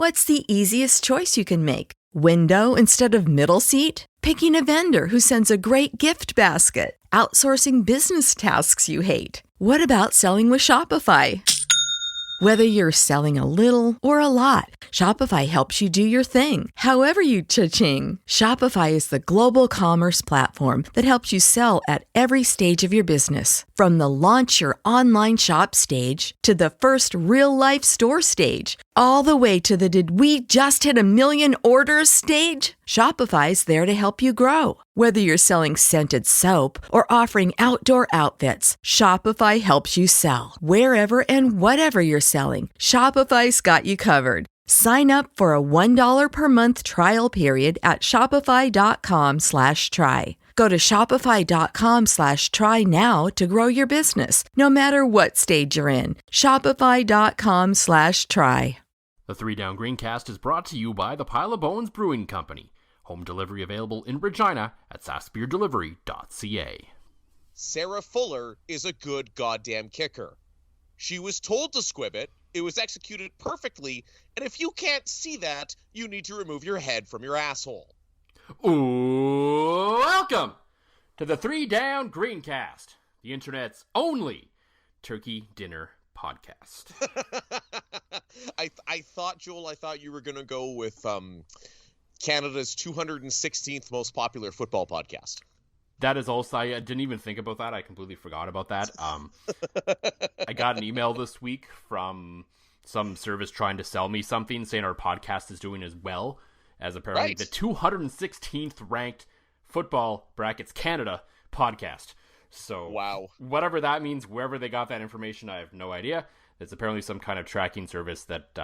What's the easiest choice you can make? Window instead of middle seat? Picking a vendor who sends a great gift basket? Outsourcing business tasks you hate? What about selling with Shopify? Whether you're selling a little or a lot, Shopify helps you do your thing, however you cha-ching. Shopify is the global commerce platform that helps you sell at every stage of your business. From the launch your online shop stage to the first real-life store stage, all the way to the did we just hit a million orders stage. Shopify's there to help you grow. Whether you're selling scented soap or offering outdoor outfits, Shopify helps you sell. Wherever and whatever you're selling, Shopify's got you covered. Sign up for a $1 per month trial period at shopify.com/try. Go to shopify.com/try now to grow your business, no matter what stage you're in. Shopify.com/try. The 3 Down Greencast is brought to you by the Pile of Bones Brewing Company. Home delivery available in Regina at sassbeerdelivery.ca. Sarah Fuller is a good goddamn kicker. She was told to squib it, it was executed perfectly, and if you can't see that, you need to remove your head from your asshole. Welcome to the 3 Down Greencast, the internet's only turkey dinner podcast. I thought, Joel, you were going to go with Canada's 216th most popular football podcast. That is also, I didn't even think about that. I completely forgot about that. I got an email this week from some service trying to sell me something, saying our podcast is doing as well as apparently the 216th ranked football brackets Canada podcast. So wow, whatever that means, wherever they got that information, I have no idea. It's apparently some kind of tracking service that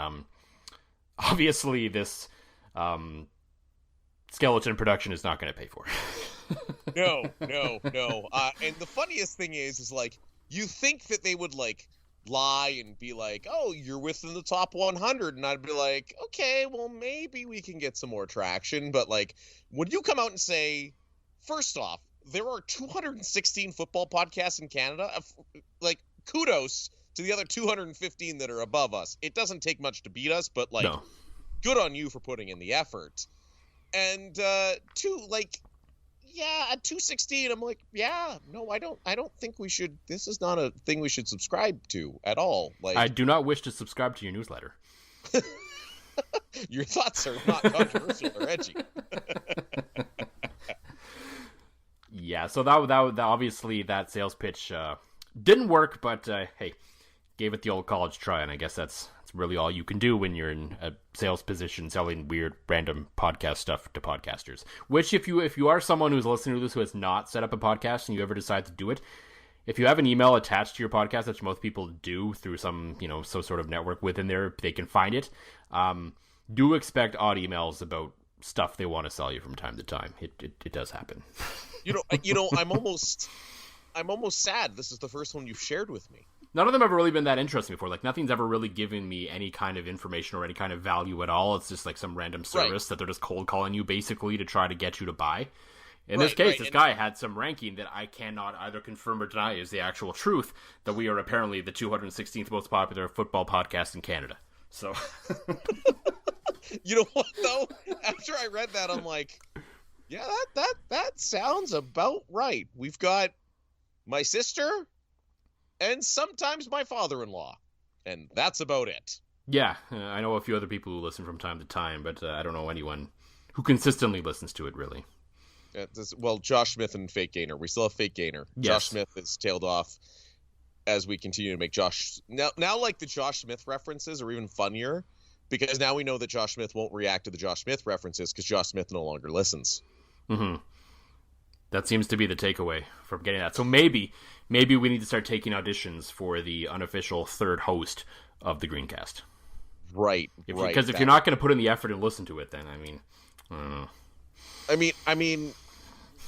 obviously this skeleton production is not going to pay for. No. And the funniest thing is like, you think that they would like lie and be like, oh, you're within the top 100. And I'd be like, okay, well, maybe we can get some more traction. But like, when you come out and say, first off, there are 216 football podcasts in Canada, like, kudos to the other 215 that are above us. It doesn't take much to beat us, but like, no. Good on you for putting in the effort. And two, like, yeah, at 216, I'm like, yeah, no, I don't think we should. This is not a thing we should subscribe to at all. Like, I do not wish to subscribe to your newsletter. Your thoughts are not controversial or edgy. Yeah, so that obviously that sales pitch didn't work, but hey, gave it the old college try, and I guess that's really all you can do when you're in a sales position selling weird random podcast stuff to podcasters. Which if you are someone who's listening to this who has not set up a podcast and you ever decide to do it, if you have an email attached to your podcast, which most people do through some sort of network within there, they can find it. Do expect odd emails about stuff they want to sell you from time to time. It does happen. I'm almost sad. This is the first one you've shared with me. None of them have really been that interesting before. Like, nothing's ever really given me any kind of information or any kind of value at all. It's just like some random service that they're just cold calling you basically to try to get you to buy. In this case, this guy had some ranking that I cannot either confirm or deny is the actual truth, that we are apparently the 216th most popular football podcast in Canada. So, you know what though? After I read that, I'm like, yeah, that sounds about right. We've got my sister and sometimes my father-in-law, and that's about it. Yeah, I know a few other people who listen from time to time, but I don't know anyone who consistently listens to it, really. Well, Josh Smith and Fake Gainer. We still have Fake Gainer. Yes. Josh Smith is tailed off as we continue to make Josh... Now, like, the Josh Smith references are even funnier, because now we know that Josh Smith won't react to the Josh Smith references because Josh Smith no longer listens. Mm-hmm. That seems to be the takeaway from getting that. So maybe we need to start taking auditions for the unofficial third host of the Greencast. Right. Because if you're not going to put in the effort and listen to it, then, I don't know. I mean,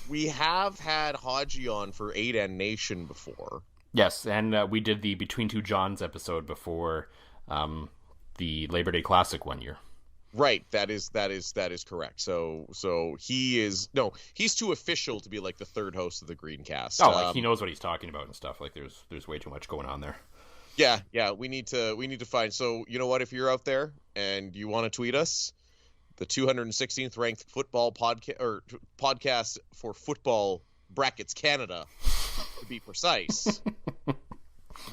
we have had Haji on for 8N Nation before. Yes, and we did the Between Two Johns episode before the Labor Day Classic one year. Right, that is correct. So he's too official to be like the third host of the Greencast. Oh, like he knows what he's talking about and stuff. Like there's way too much going on there. Yeah, we need to find. So you know what? If you're out there and you want to tweet us, the 216th ranked football podcast for football brackets Canada, to be precise,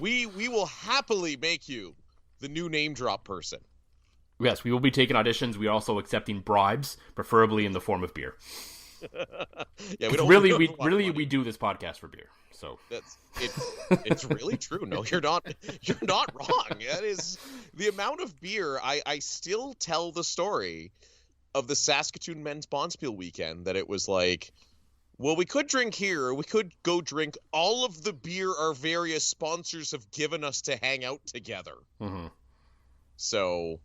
we will happily make you the new name drop person. Yes, we will be taking auditions. We are also accepting bribes, preferably in the form of beer. Yeah, we do this podcast for beer. So it's really true. No, you're not wrong. That is the amount of beer. I still tell the story of the Saskatoon men's Bonspiel weekend that it was like, well, we could drink here, or we could go drink all of the beer our various sponsors have given us to hang out together. Mm-hmm. So,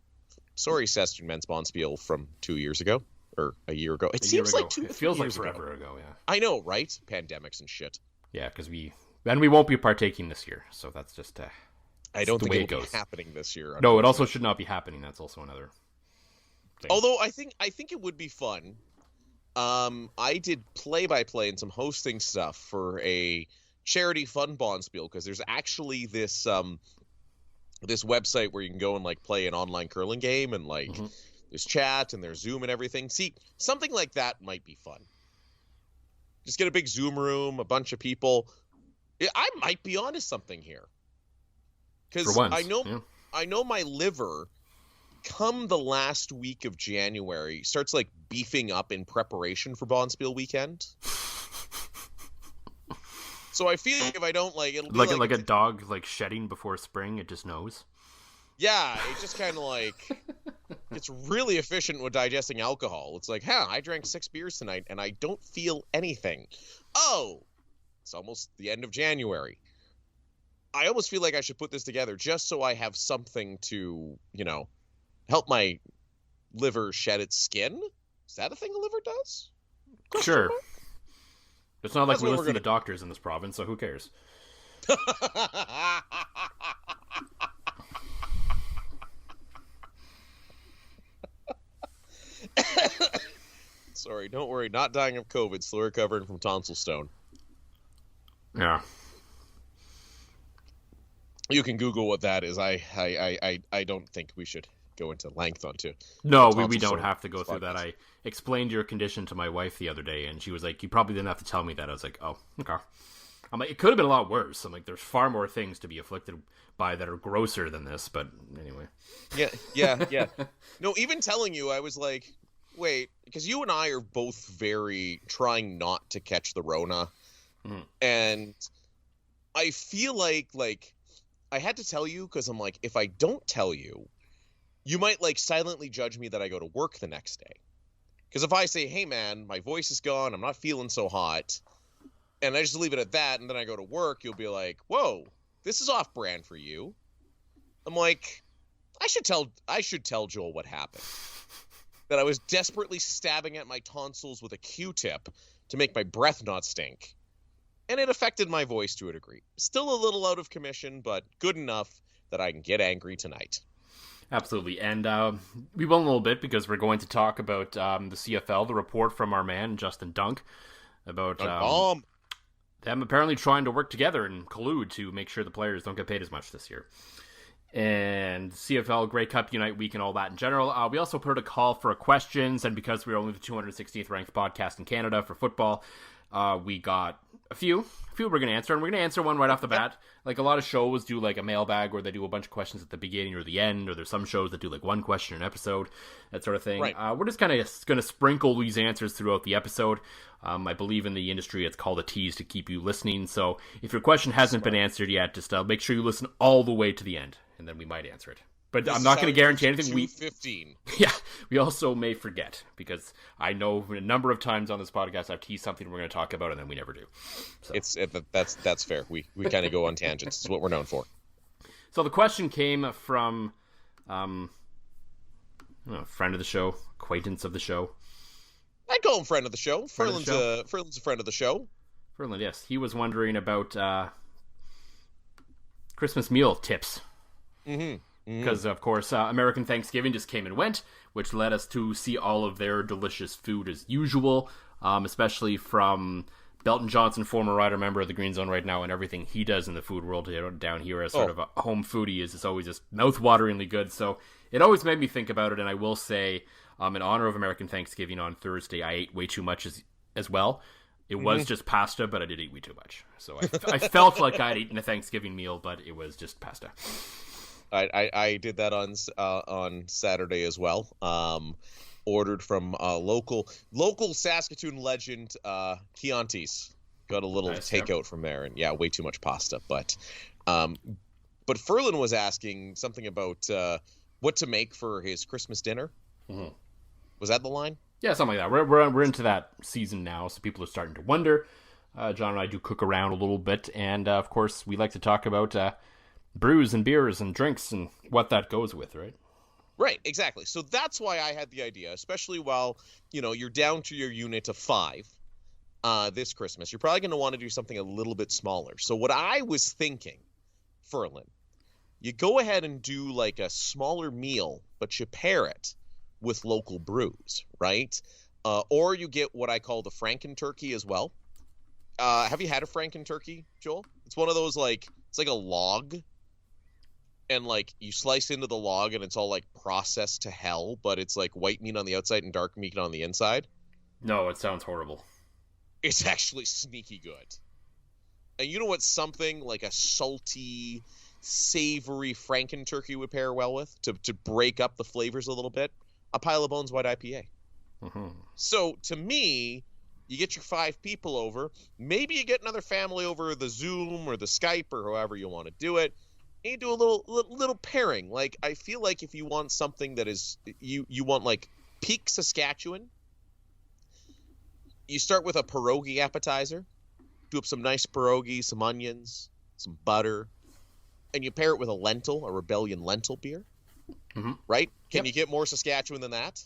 sorry, Saskatoon men's Bonspiel from 2 years ago. Or a year ago. It seems like it feels like forever ago, yeah. I know, right? Pandemics and shit. Yeah, because we won't be partaking this year, so that's just I don't think it will be happening this year. No, it also should not be happening. That's also another thing. Although I think it would be fun. I did play-by-play and some hosting stuff for a charity fun Bonspiel, because there's actually this this website where you can go and like play an online curling game, and like there's chat and there's Zoom and everything. See, something like that might be fun. Just get a big Zoom room, a bunch of people. I might be onto something here. Because I know my liver, come the last week of January, starts like beefing up in preparation for Bonspiel weekend. So I feel like if I don't it'll be like a dog like shedding before spring, it just knows. Yeah, it's just kind of like, it's really efficient with digesting alcohol. It's like, I drank 6 beers tonight and I don't feel anything. Oh, it's almost the end of January. I almost feel like I should put this together just so I have something to, help my liver shed its skin. Is that a thing a liver does? Sure. It's not like we listen to doctors in this province, so who cares? Sorry, don't worry. Not dying of COVID, still recovering from tonsil stone. Yeah. You can Google what that is. I don't think we should go into length onto. No, we don't have to go through that. I explained your condition to my wife the other day, and she was like, "You probably didn't have to tell me that." I was like, "Oh, okay." I'm like, it could have been a lot worse. I'm like, there's far more things to be afflicted by that are grosser than this, but anyway. Yeah. No, even telling you, I was like, wait, because you and I are both very trying not to catch the Rona. And I feel like I had to tell you because I'm like, if I don't tell you, you might silently judge me that I go to work the next day. Because if I say, hey man, my voice is gone, I'm not feeling so hot, and I just leave it at that, and then I go to work, you'll be like, whoa, this is off-brand for you. I'm like, I should tell Joel what happened. That I was desperately stabbing at my tonsils with a Q-tip to make my breath not stink. And it affected my voice to a degree. Still a little out of commission, but good enough that I can get angry tonight. Absolutely. And we will in a little bit because we're going to talk about the CFL, the report from our man, Justin Dunk, about them apparently trying to work together and collude to make sure the players don't get paid as much this year. And CFL, Grey Cup Unite Week, and all that in general. We also put out a call for questions, and because we're only the 216th ranked podcast in Canada for football, we got a few we're going to answer, and we're going to answer one right off the bat. Like, a lot of shows do a mailbag where they do a bunch of questions at the beginning or the end, or there's some shows that do one question an episode, that sort of thing. Right. We're just kind of going to sprinkle these answers throughout the episode. I believe in the industry it's called a tease to keep you listening, so if your question hasn't been answered yet, just make sure you listen all the way to the end, and then we might answer it. But I'm not going to guarantee anything. 2:15. Yeah, we also may forget, because I know a number of times on this podcast I've teased something we're going to talk about, and then we never do. So. That's fair. We kind of go on tangents. It's what we're known for. So the question came from a friend of the show, acquaintance of the show. I call him friend of the show. Ferland's a friend of the show. Ferland, yes. He was wondering about Christmas meal tips. Mm-hmm. Because, of course, American Thanksgiving just came and went, which led us to see all of their delicious food as usual, especially from Belton Johnson, former rider member of the Green Zone right now, and everything he does in the food world down here as sort of a home foodie is always just mouth-wateringly good. So it always made me think about it, and I will say, in honor of American Thanksgiving on Thursday, I ate way too much as well. It was just pasta, but I did eat way too much. So I felt like I'd eaten a Thanksgiving meal, but it was just pasta. I did that on Saturday as well. Ordered from local Saskatoon legend Chianti's. Got a little takeout from there, and way too much pasta. But Ferlin was asking something about what to make for his Christmas dinner. Mm-hmm. Was that the line? Yeah, something like that. We're into that season now, so people are starting to wonder. John and I do cook around a little bit, and of course we like to talk about brews and beers and drinks and what that goes with, right? Right, exactly. So that's why I had the idea, especially while, you're down to your unit of 5 this Christmas. You're probably going to want to do something a little bit smaller. So what I was thinking, Ferlin, you go ahead and do like a smaller meal, but you pair it with local brews, right? Or you get what I call the Franken turkey as well. Have you had a Franken turkey, Joel? It's one of those it's like a log. And you slice into the log and it's all processed to hell, but it's white meat on the outside and dark meat on the inside. No, it sounds horrible. It's actually sneaky good. And you know what something like a salty, savory Franken turkey would pair well with to break up the flavors a little bit? A Pile of Bones White IPA. Mm-hmm. So to me, you get your 5 people over. Maybe you get another family over the Zoom or the Skype or however you want to do it. And you do a little pairing. I feel like if you want something that is you want peak Saskatchewan, you start with a pierogi appetizer, do up some nice pierogies, some onions, some butter, and you pair it with a Rebellion lentil beer. Mm-hmm. Right? Can you get more Saskatchewan than that?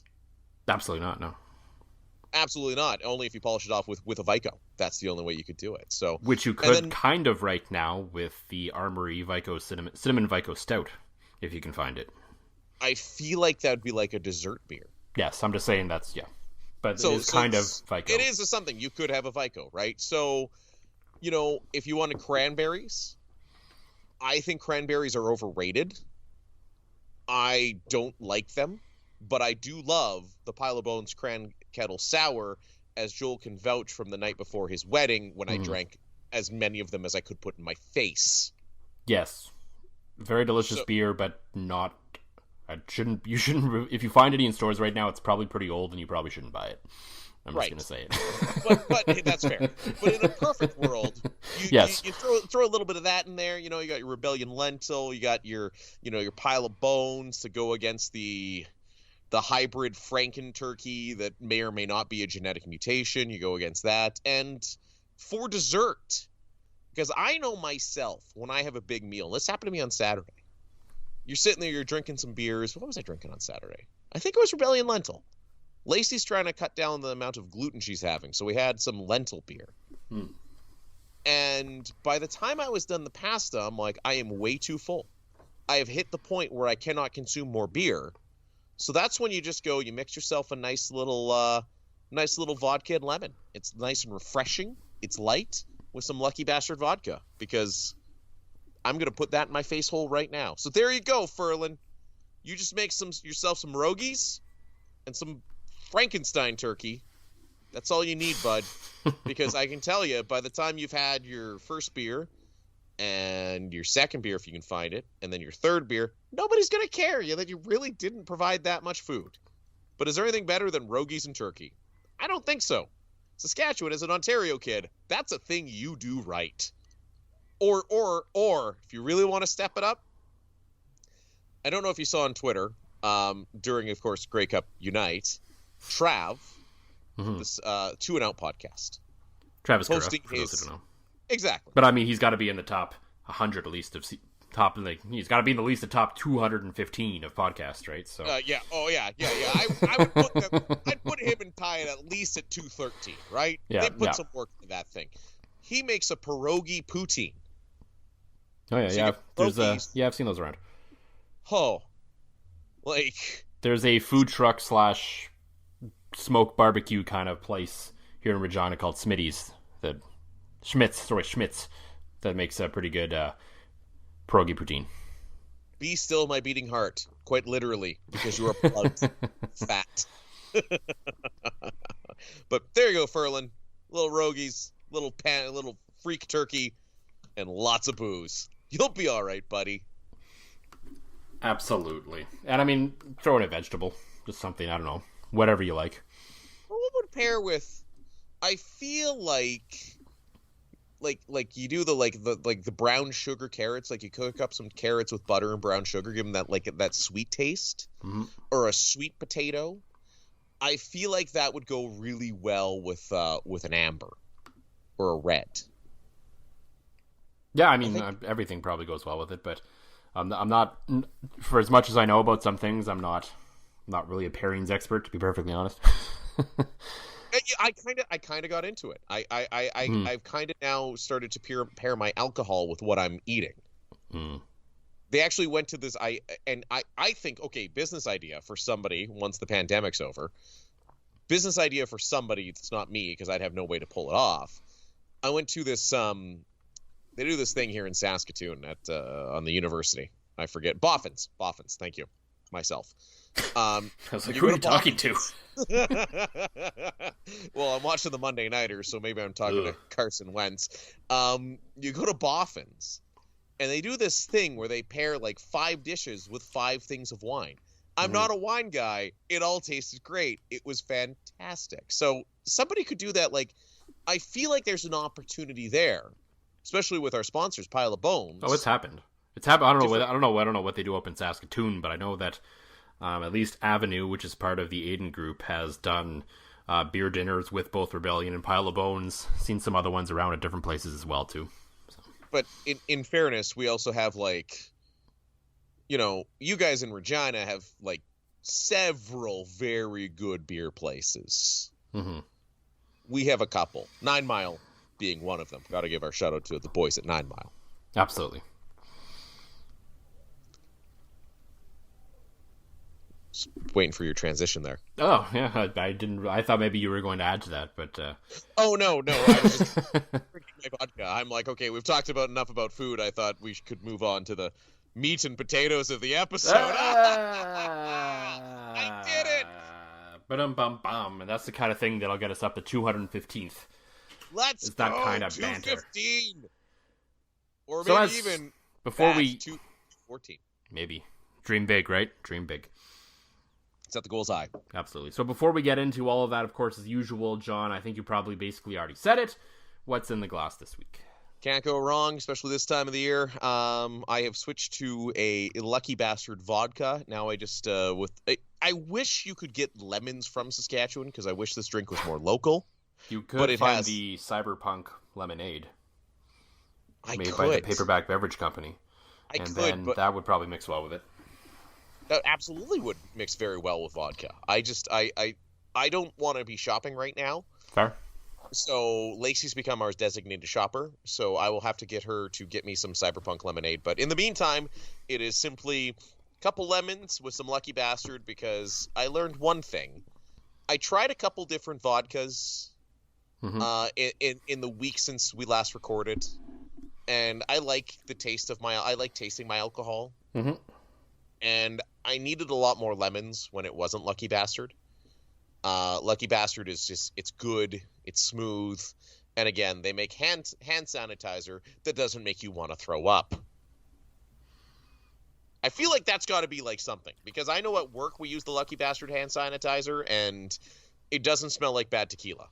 Absolutely not, no. Absolutely not. Only if you polish it off with a Vico. That's the only way you could do it. So, which you could kind of right now with the Armory Vico Cinnamon Vico Stout, if you can find it. I feel like that would be like a dessert beer. Yes, I'm just saying but it's kind of Vico. It is something. You could have a Vico, right? So, if you wanted cranberries, I think cranberries are overrated. I don't like them, but I do love the Pile of Bones Cran Kettle Sour, as Joel can vouch from the night before his wedding when I drank as many of them as I could put in my face. Yes. Very delicious beer, but not... You shouldn't... If you find any in stores right now, it's probably pretty old and you probably shouldn't buy it. I'm just going to say it. but that's fair. But in a perfect world, you throw a little bit of that in there. You got your Rebellion lentil, you got your Pile of Bones to go against the hybrid Franken turkey that may or may not be a genetic mutation. You go against that. And for dessert, because I know myself when I have a big meal, this happened to me on Saturday. You're sitting there, you're drinking some beers. What was I drinking on Saturday? I think it was Rebellion lentil. Lacey's trying to cut down the amount of gluten she's having, so we had some lentil beer. And by the time I was done the pasta, I'm like, I am way too full. I have hit the point where I cannot consume more beer. So that's when you just go, you mix yourself a nice little vodka and lemon. It's nice and refreshing. It's light with some Lucky Bastard vodka, because I'm going to put that in my face hole right now. So there you go, Ferlin. You just make yourself some pierogies and some Frankenstein turkey. That's all you need, bud. Because I can tell you, by the time you've had your first beer and your second beer, if you can find it, and then your third beer, nobody's going to care that you really didn't provide that much food. But is there anything better than pierogies and turkey? I don't think so. Saskatchewan, as an Ontario kid, that's a thing you do right. Or if you really want to step it up, I don't know if you saw on Twitter, during, of course, Grey Cup Unite, Trav, this 2 and Out podcast. Travis posting his... those who don't know. Exactly. But I mean, he's got to be in the top 100 at least of he's got to be in at least the top 215 of podcasts, right? So yeah. I'd put him and Ty at least at 213, right? Yeah, they put some work into that thing. He makes a pierogi poutine. Oh yeah, I've seen those around. Oh, there's a food truck / smoke barbecue kind of place here in Regina called Smitty's the Schmitz, that makes a pretty good pierogi poutine. Be still my beating heart, quite literally, because you are plugged fat. But there you go, Furlan. Little rogies, little freak turkey, and lots of booze. You'll be all right, buddy. Absolutely. And I mean, throw in a vegetable, just something, I don't know, whatever you like. Well, what would pair with? I feel like you do the brown sugar carrots, like you cook up some carrots with butter and brown sugar, give them that sweet taste, or a sweet potato. I feel like that would go really well with an amber or a red. Yeah, I mean, everything probably goes well with it, but I'm not, for as much as I know about some things, I'm not really a pairings expert, to be perfectly honest. I kind of got into it. I've kind of now started to pair my alcohol with what I'm eating. They actually went to this. I think, okay, business idea for somebody once the pandemic's over. Business idea for somebody that's not me, because I'd have no way to pull it off. I went to this. They do this thing here in Saskatoon at on the university. I forget. Boffins. Thank you. Myself. I was like, who are you talking to? Well, I'm watching the Monday Nighters, so maybe I'm talking to Carson Wentz. You go to Boffins, and they do this thing where they pair like 5 dishes with 5 things of wine. I'm not a wine guy. It all tasted great. It was fantastic. So somebody could do that. Like, I feel like there's an opportunity there, especially with our sponsors, Pile of Bones. Oh, it's happened. It's happened. I don't know what they do up in Saskatoon, but I know that at least Avenue, which is part of the Aiden Group, has done beer dinners with both Rebellion and Pile of Bones. Seen some other ones around at different places as well too. So. But in fairness, we also have you guys in Regina have like several very good beer places. Mm-hmm. We have a couple. 9 Mile being one of them. Got to give our shout out to the boys at 9 Mile. Absolutely. Just waiting for your transition there. Oh yeah, I didn't. I thought maybe you were going to add to that, but. Oh no! I was just drinking my vodka. I'm like, okay, we've talked about enough about food. I thought we could move on to the meat and potatoes of the episode. I did it! Ba-dum-bum-bum. And that's the kind of thing that'll get us up to 215th. Let's that go! Kind of 215! Banter. Or maybe even before we 214. Maybe. Dream big, right? Dream big. Set the goal's high. Absolutely. So before we get into all of that, of course, as usual, John, I think you probably basically already said it. What's in the glass this week? Can't go wrong, especially this time of the year. I have switched to a Lucky Bastard vodka. Now I just I wish you could get lemons from Saskatchewan, because I wish this drink was more local. You could find the Cyberpunk lemonade made by the Paperback Beverage Company. That would probably mix well with it. That absolutely would mix very well with vodka. I don't want to be shopping right now. Fair. So Lacey's become our designated shopper, so I will have to get her to get me some Cyberpunk lemonade. But in the meantime, it is simply a couple lemons with some Lucky Bastard, because I learned one thing. I tried a couple different vodkas in the week since we last recorded, and I like the taste of I like tasting my alcohol. Mm-hmm. And I needed a lot more lemons when it wasn't Lucky Bastard. Lucky Bastard is just, it's good, it's smooth, and again, they make hand sanitizer that doesn't make you want to throw up. I feel like that's got to be like something, because I know at work we use the Lucky Bastard hand sanitizer, and it doesn't smell like bad tequila.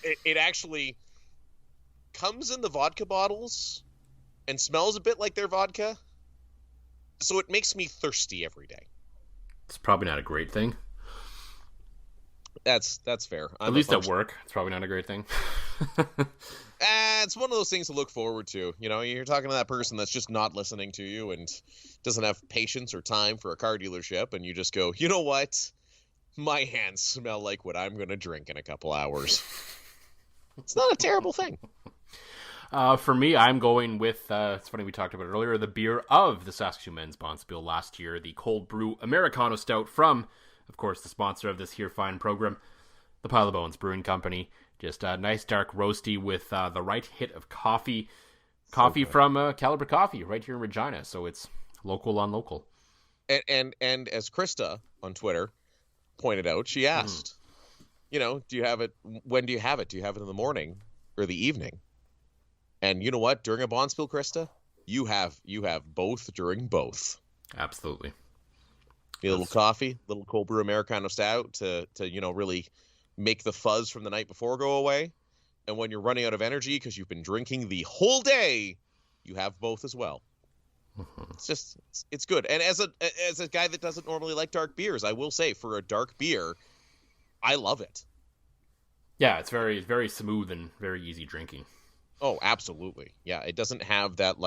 It actually comes in the vodka bottles and smells a bit like their vodka, so it makes me thirsty every day. It's probably not a great thing. That's fair. At least at work, it's probably not a great thing. It's one of those things to look forward to. You know, you're talking to that person that's just not listening to you and doesn't have patience or time for a car dealership, and you just go, you know what? My hands smell like what I'm going to drink in a couple hours. It's not a terrible thing. For me, I'm going with, it's funny we talked about it earlier, the beer of the Saskatoon Men's Bonspiel last year, the Cold Brew Americano Stout from, of course, the sponsor of this here fine program, the Pile of Bones Brewing Company. Just a nice dark roasty with the right hit of coffee. Coffee from Caliber Coffee right here in Regina. So it's local on local. And as Krista on Twitter pointed out, she asked, do you have it? When do you have it? Do you have it in the morning or the evening? And you know what? During a bond spill, Krista, you have both during both. Absolutely. A little coffee, little cold brew Americano stout to really make the fuzz from the night before go away. And when you're running out of energy because you've been drinking the whole day, you have both as well. It's good. And as a guy that doesn't normally like dark beers, I will say for a dark beer, I love it. Yeah, it's very, very smooth and very easy drinking. Oh, absolutely. Yeah, it doesn't have that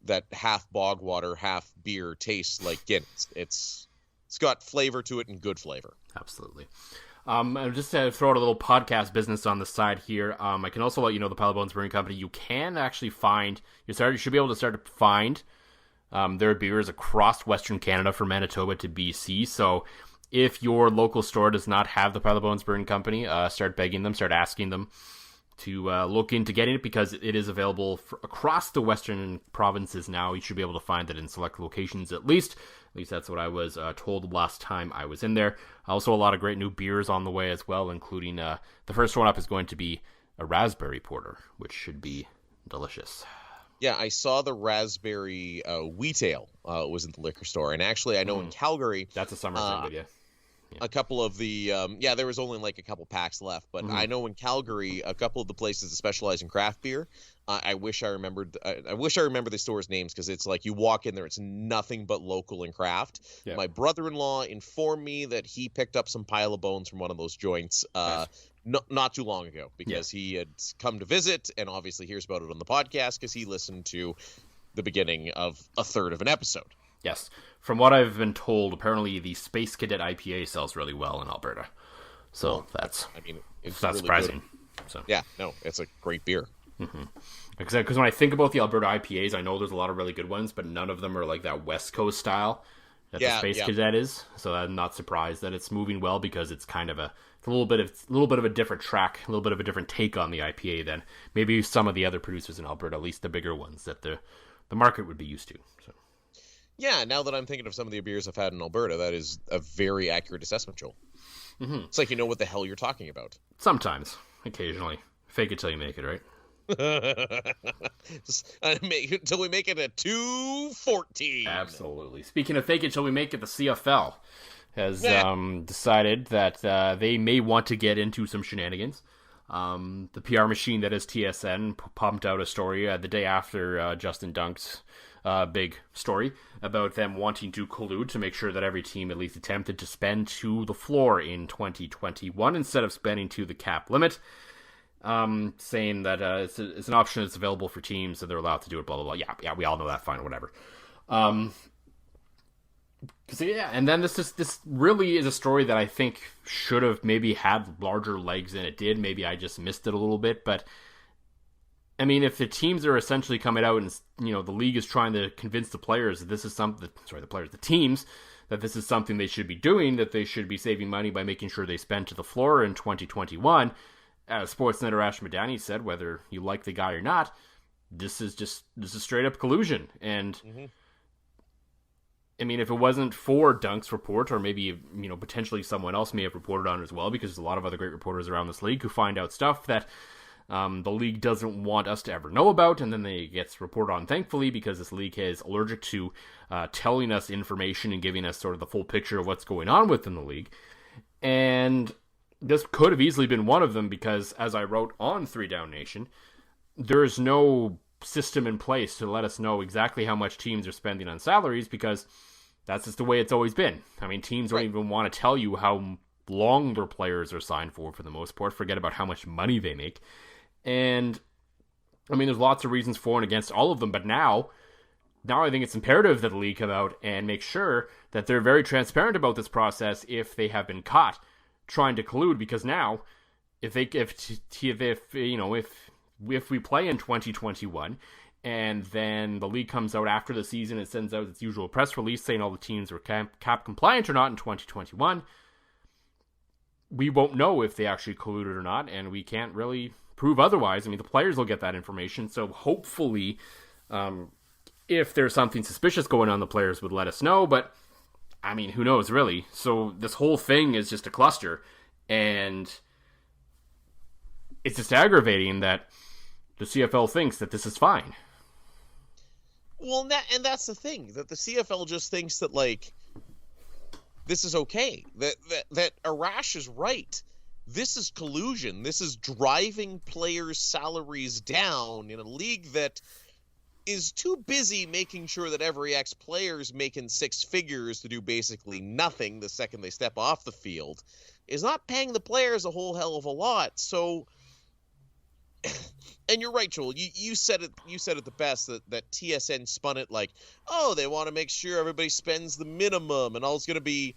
that half bog water, half beer taste like Guinness. It's got flavor to it and good flavor. Absolutely. Just to throw out a little podcast business on the side here, I can also let you know the Pile of Bones Brewing Company, you can actually find, you should be able to start to find their beers across Western Canada from Manitoba to BC. So if your local store does not have the Pile of Bones Brewing Company, start begging them, start asking them to look into getting it, because it is available across the western provinces now. You should be able to find it in select locations at least. At least that's what I was told last time I was in there. Also, a lot of great new beers on the way as well, including the first one up is going to be a raspberry porter, which should be delicious. Yeah, I saw the raspberry wheat ale was in the liquor store. And actually, I know in Calgary... That's a summer thing, but yeah. A couple of the there was only like a couple packs left, but I know in Calgary a couple of the places that specialize in craft beer, I wish I remember the store's names, because it's like you walk in there, it's nothing but local and craft. My brother-in-law informed me that he picked up some Pile of Bones from one of those joints not too long ago, because he had come to visit and obviously hears about it on the podcast because he listened to the beginning of a third of an episode. Yes. From what I've been told, apparently the Space Cadet IPA sells really well in Alberta. So it's not really surprising. So yeah, no, it's a great beer. Because when I think about the Alberta IPAs, I know there's a lot of really good ones, but none of them are like that West Coast style that the Space Cadet is. So I'm not surprised that it's moving well, because it's kind of a little bit of a different track, a little bit of a different take on the IPA than maybe some of the other producers in Alberta, at least the bigger ones that the market would be used to. So. Yeah, now that I'm thinking of some of the beers I've had in Alberta, that is a very accurate assessment, Joel. It's like you know what the hell you're talking about. Sometimes. Occasionally. Fake it till you make it, right? Until we make it a 214. Absolutely. Speaking of fake it till we make it, the CFL has decided that they may want to get into some shenanigans. The PR machine that is TSN pumped out a story the day after Justin Dunk's big story about them wanting to collude to make sure that every team at least attempted to spend to the floor in 2021 instead of spending to the cap limit, saying that it's an option that's available for teams, so they're allowed to do it, blah, blah, blah. Yeah, we all know that, fine, whatever. And then this really is a story that I think should have maybe had larger legs than it did. Maybe I just missed it a little bit, but I mean, if the teams are essentially coming out and, the league is trying to convince the players that this is the teams, that this is something they should be doing, that they should be saving money by making sure they spend to the floor in 2021, as Sportsnet Arash Madani said, whether you like the guy or not, this is straight up collusion. And I mean, if it wasn't for Dunk's report, or maybe, potentially someone else may have reported on it as well, because there's a lot of other great reporters around this league who find out stuff that the league doesn't want us to ever know about, and then it gets reported on, thankfully, because this league is allergic to telling us information and giving us sort of the full picture of what's going on within the league. And this could have easily been one of them, because, as I wrote on 3 Down Nation, there is no system in place to let us know exactly how much teams are spending on salaries, because that's just the way it's always been. I mean, teams don't even want to tell you how long their players are signed for the most part. Forget about how much money they make. And I mean, there's lots of reasons for and against all of them, but now I think it's imperative that the league come out and make sure that they're very transparent about this process if they have been caught trying to collude, because now if we play in 2021 and then the league comes out after the season and sends out its usual press release saying all the teams are cap compliant or not in 2021, we won't know if they actually colluded or not, and we can't really prove otherwise. I mean, the players will get that information, so hopefully, if there's something suspicious going on, the players would let us know, but, I mean, who knows, really? So this whole thing is just a cluster, and it's just aggravating that the CFL thinks that this is fine. Well, that's the thing, that the CFL just thinks that, like, this is okay. That Arash is right. This is collusion. This is driving players' salaries down in a league that is too busy making sure that every ex-player's making six figures to do basically nothing the second they step off the field, is not paying the players a whole hell of a lot. So, and you're right, Joel. You said it the best, that TSN spun it like, oh, they want to make sure everybody spends the minimum, and all it's going to be.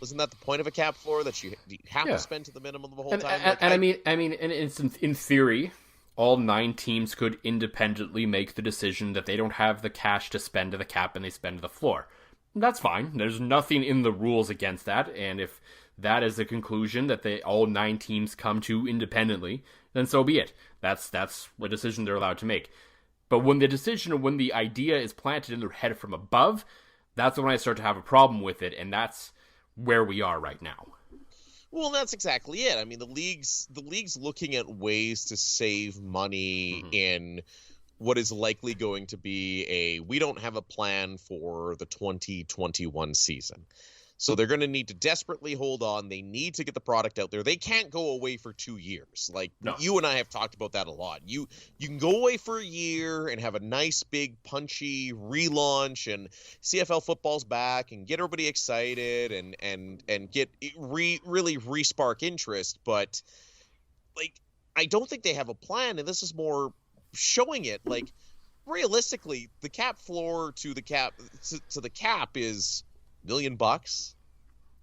Wasn't that the point of a cap floor, that you have to spend to the minimum the whole time? I mean, in theory, all 9 teams could independently make the decision that they don't have the cash to spend to the cap and they spend to the floor. That's fine. There's nothing in the rules against that, and if that is the conclusion that all 9 teams come to independently, then so be it. That's a decision they're allowed to make. But when the idea is planted in their head from above, that's when I start to have a problem with it, and that's where we are right now. Well, that's exactly it. I mean, the league's looking at ways to save money in what is likely going to be we don't have a plan for the 2021 season. So they're going to need to desperately hold on. They need to get the product out there. They can't go away for 2 years. Like, no. You and I have talked about that a lot. You can go away for a year and have a nice, big, punchy relaunch, and CFL football's back, and get everybody excited and get really re-spark interest. But, like, I don't think they have a plan, and this is more showing it. Like, realistically, the cap floor to the cap is $1 million.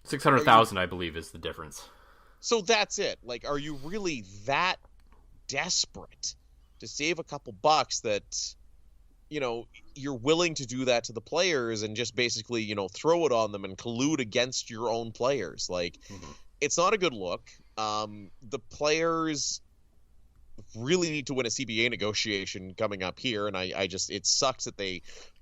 600,000, I believe, is the difference. So that's it. Like, are you really that desperate to save a couple bucks that, you're willing to do that to the players and just basically, throw it on them and collude against your own players? Like, It's not a good look. The players really need to win a CBA negotiation coming up here, and it sucks that they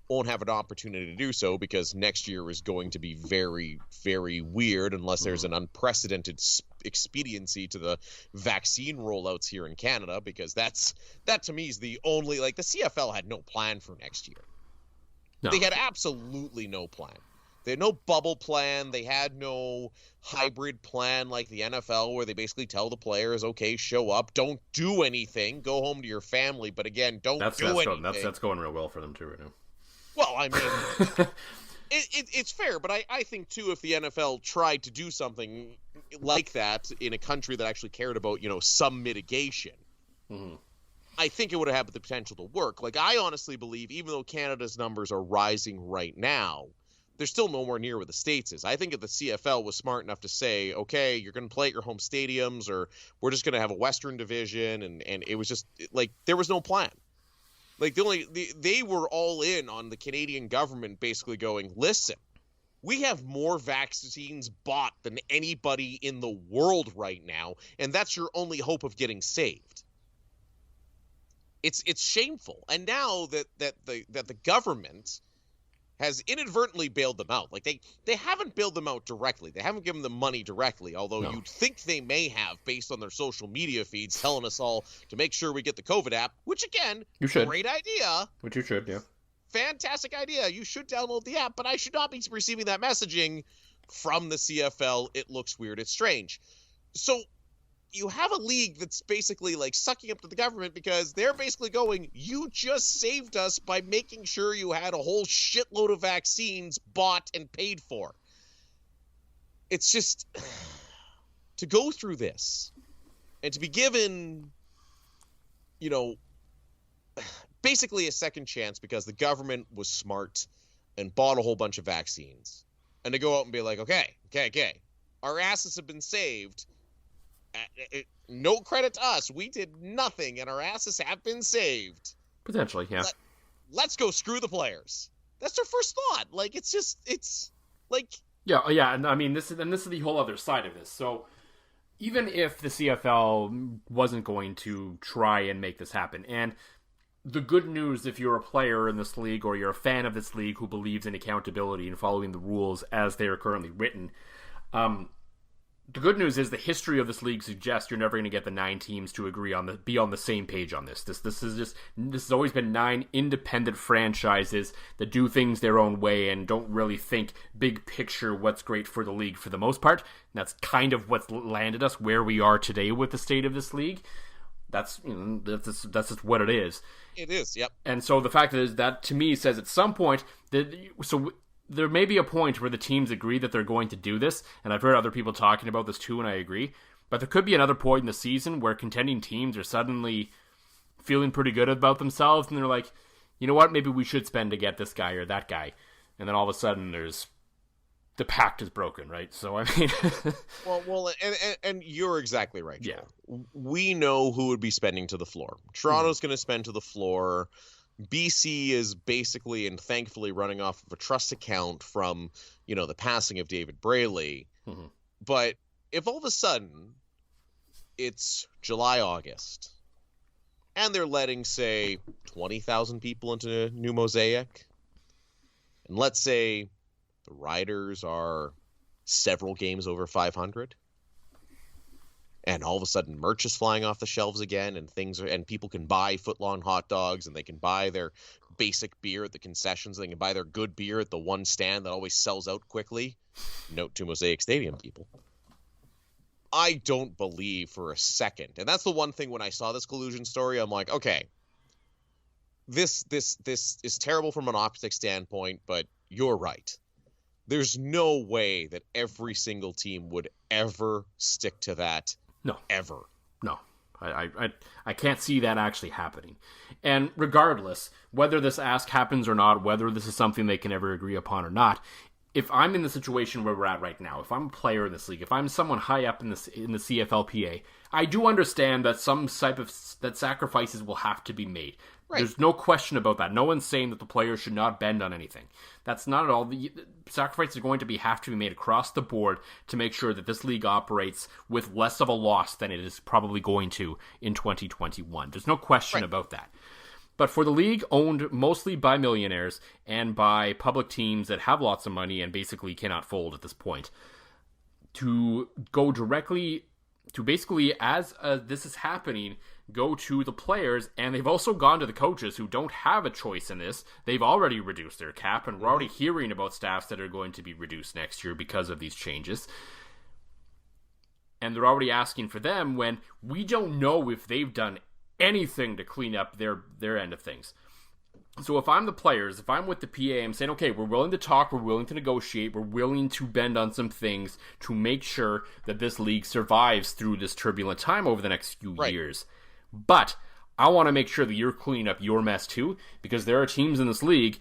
won't have an opportunity to do so, because next year is going to be very, very weird unless there's an unprecedented expediency to the vaccine rollouts here in Canada, because that to me is the only, like, the CFL had no plan for next year. No. They had absolutely no plan. They had no bubble plan. They had no hybrid plan like the NFL, where they basically tell the players, okay, show up, don't do anything, go home to your family, but again, don't do anything. That's going real well for them too right now. Well, I mean, it's fair, but I think, too, if the NFL tried to do something like that in a country that actually cared about, some mitigation, I think it would have had the potential to work. Like, I honestly believe, even though Canada's numbers are rising right now, they're still nowhere near where the States is. I think if the CFL was smart enough to say, okay, you're going to play at your home stadiums, or we're just going to have a Western division, and it was just, like, there was no plan. Like, they were all in on the Canadian government basically going, listen, we have more vaccines bought than anybody in the world right now, and that's your only hope of getting saved. It's shameful. And now that the government has inadvertently bailed them out. Like, they haven't bailed them out directly. They haven't given them money directly, although you'd think they may have, based on their social media feeds telling us all to make sure we get the COVID app, which, again, you should. Great idea. Which you should, yeah. Fantastic idea. You should download the app, but I should not be receiving that messaging from the CFL. It looks weird. It's strange. So you have a league that's basically, like, sucking up to the government, because they're basically going, you just saved us by making sure you had a whole shitload of vaccines bought and paid for. It's just, to go through this and to be given, basically a second chance because the government was smart and bought a whole bunch of vaccines, and to go out and be like, okay, our asses have been saved. No credit to us. We did nothing, and our asses have been saved. Potentially, yeah. Let's go screw the players. That's their first thought. Like, it's like... Yeah, and I mean, this is the whole other side of this. So, even if the CFL wasn't going to try and make this happen, and the good news, if you're a player in this league or you're a fan of this league who believes in accountability and following the rules as they are currently written, the good news is the history of this league suggests you're never going to get the 9 teams to be on the same page on this. This has always been 9 independent franchises that do things their own way and don't really think big picture what's great for the league for the most part. And that's kind of what's landed us where we are today with the state of this league. That's just what it is. It is, yep. And so the fact is that to me says at some point there may be a point where the teams agree that they're going to do this, and I've heard other people talking about this too, and I agree. But there could be another point in the season where contending teams are suddenly feeling pretty good about themselves, and they're like, you know what, maybe we should spend to get this guy or that guy. And then all of a sudden the pact is broken, right? So, I mean... well, and you're exactly right, Joel. Yeah. We know who would be spending to the floor. Toronto's going to spend to the floor. BC is basically and thankfully running off of a trust account from, the passing of David Braley. Mm-hmm. But if all of a sudden it's July, August, and they're letting, say, 20,000 people into New Mosaic, and let's say the Riders are several games over 500, and all of a sudden merch is flying off the shelves again, and people can buy footlong hot dogs, and they can buy their basic beer at the concessions, they can buy their good beer at the one stand that always sells out quickly. Note to Mosaic Stadium, people. I don't believe for a second, and that's the one thing when I saw this collusion story, I'm like, okay, this is terrible from an optics standpoint, but you're right. There's no way that every single team would ever stick to that. No. Ever. No. I can't see that actually happening. And regardless, whether this ask happens or not, whether this is something they can ever agree upon or not, if I'm in the situation where we're at right now, if I'm a player in this league, if I'm someone high up in the CFLPA, I do understand that some type of sacrifices will have to be made. Right. There's no question about that. No one's saying that the players should not bend on anything. That's not at all. The sacrifices are going to have to be made across the board to make sure that this league operates with less of a loss than it is probably going to in 2021. There's no question about that. But for the league owned mostly by millionaires and by public teams that have lots of money and basically cannot fold at this point, to go directly to basically, as this is happening, go to the players, and they've also gone to the coaches who don't have a choice in this. They've already reduced their cap, and we're already hearing about staffs that are going to be reduced next year because of these changes. And they're already asking for them when we don't know if they've done anything to clean up their end of things. So if I'm the players, if I'm with the PA, I'm saying, okay, we're willing to talk, we're willing to negotiate, we're willing to bend on some things to make sure that this league survives through this turbulent time over the next few years. But I want to make sure that you're cleaning up your mess too, because there are teams in this league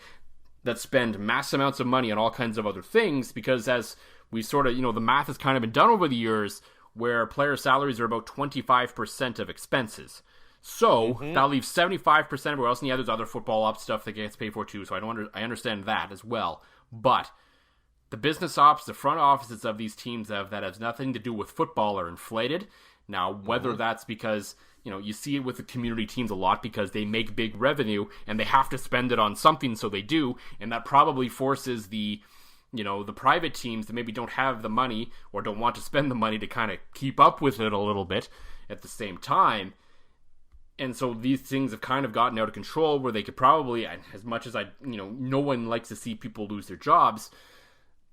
that spend mass amounts of money on all kinds of other things, because as we sort of, the math has kind of been done over the years, where player salaries are about 25% of expenses. So that leaves 75% everywhere else, and there's other football up stuff that gets paid for too. So I understand that as well. But the business ops, the front offices of these teams that has nothing to do with football are inflated. Now, whether that's because you see it with the community teams a lot because they make big revenue and they have to spend it on something, so they do, and that probably forces the private teams that maybe don't have the money or don't want to spend the money to kind of keep up with it a little bit at the same time. And so these things have kind of gotten out of control where they could probably, as much as no one likes to see people lose their jobs,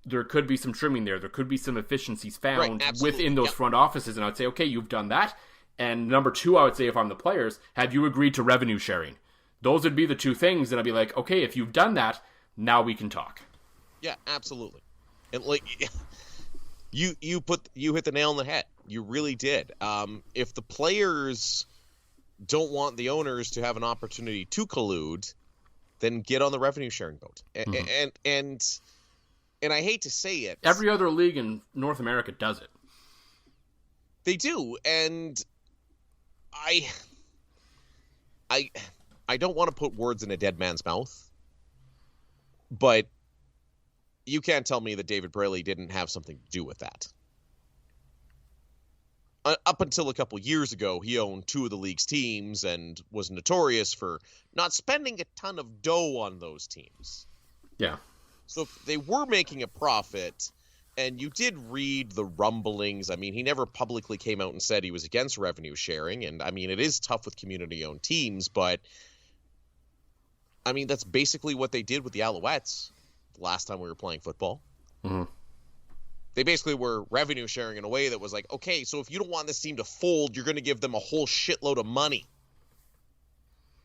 there could be some trimming there. There could be some efficiencies found within those front offices. And I'd say, okay, you've done that. And number two, I would say, if I'm the players, have you agreed to revenue sharing? Those would be the two things. And I'd be like, okay, if you've done that, now we can talk. Yeah, absolutely. And you hit the nail on the head. You really did. If the players don't want the owners to have an opportunity to collude, then get on the revenue sharing boat. And I hate to say it, every other league in North America does it. They do, and I don't want to put words in a dead man's mouth, but you can't tell me that David Braley didn't have something to do with that. up until a couple years ago, he owned 2 of the league's teams and was notorious for not spending a ton of dough on those teams. Yeah. So they were making a profit, and you did read the rumblings. I mean, he never publicly came out and said he was against revenue sharing, and I mean, it is tough with community-owned teams, but I mean, that's basically what they did with the Alouettes the last time we were playing football. Mm-hmm. They basically were revenue sharing in a way that was like, okay, so if you don't want this team to fold, you're going to give them a whole shitload of money.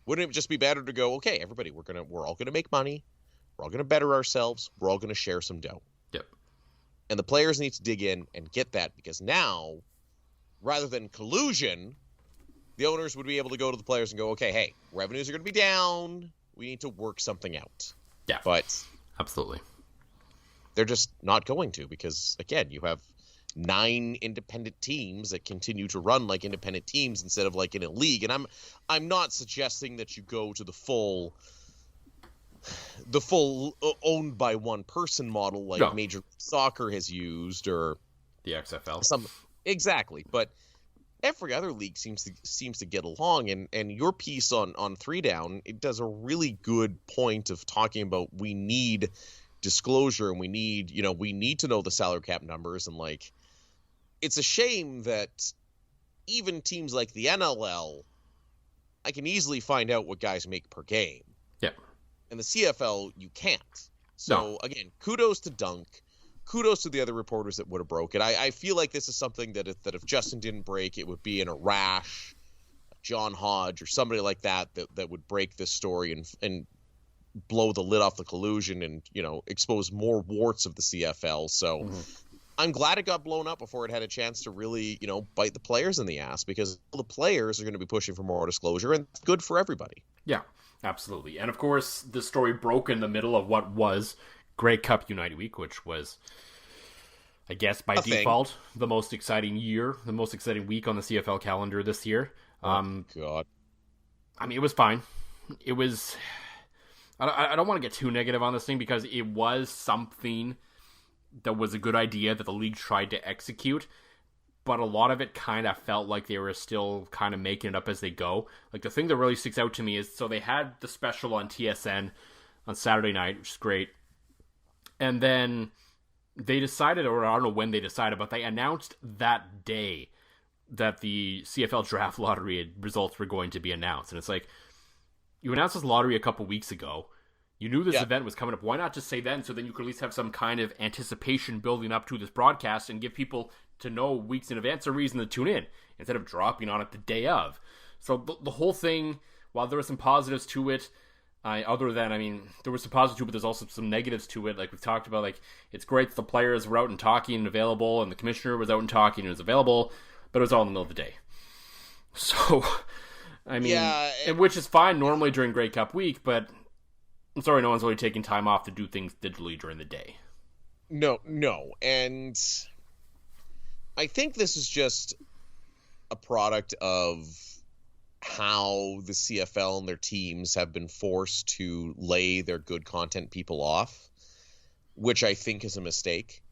Wouldn't it just be better to go, okay, everybody, we're all gonna make money, we're all gonna better ourselves, we're all gonna share some dough. Yep. And the players need to dig in and get that, because now, rather than collusion, the owners would be able to go to the players and go, okay, hey, revenues are gonna be down, we need to work something out. Yeah. But absolutely. They're just not going to, because again, you have 9 independent teams that continue to run like independent teams instead of like in a league. And I'm not suggesting that you go to the full owned by one person model like Major League Soccer has used, or the XFL. Exactly, but every other league seems to get along, and your piece on 3 Down, it does a really good point of talking about we need disclosure, and we need to know the salary cap numbers, and like, it's a shame that even teams like the NLL, I can easily find out what guys make per game. Yeah. And the CFL, you can't. So again, kudos to Dunk. Kudos to the other reporters that would have broke it. I feel like this is something that if Justin didn't break, it would be in a Rash, John Hodge, or somebody like that would break this story and blow the lid off the collusion and, expose more warts of the CFL. So I'm glad it got blown up before it had a chance to really, bite the players in the ass, because all the players are going to be pushing for more disclosure, and it's good for everybody. Yeah, absolutely. And of course, the story broke in the middle of what was Grey Cup United Week, which was, I guess, by default, the most exciting week on the CFL calendar this year. God. I mean, it was fine. It was... I don't want to get too negative on this thing, because it was something that was a good idea that the league tried to execute, but a lot of it kind of felt like they were still kind of making it up as they go. Like, the thing that really sticks out to me is, so they had the special on TSN on Saturday night, which is great, and then they decided, or I don't know when they decided, but they announced that day that the CFL draft lottery results were going to be announced. And it's like, you announced this lottery a couple weeks ago. You knew this event was coming up. Why not just say then, so then you could at least have some kind of anticipation building up to this broadcast and give people to know weeks in advance a reason to tune in, instead of dropping on it the day of. So the whole thing, while there were some positives to it, there were some positives to it, but there's also some negatives to it. Like we've talked about, like, it's great that the players were out and talking and available, and the commissioner was out and talking and was available, but it was all in the middle of the day. So, I mean, which is fine normally during Grey Cup week, but I'm sorry no one's really taking time off to do things digitally during the day. No. And I think this is just a product of how the CFL and their teams have been forced to lay their good content people off, which I think is a mistake.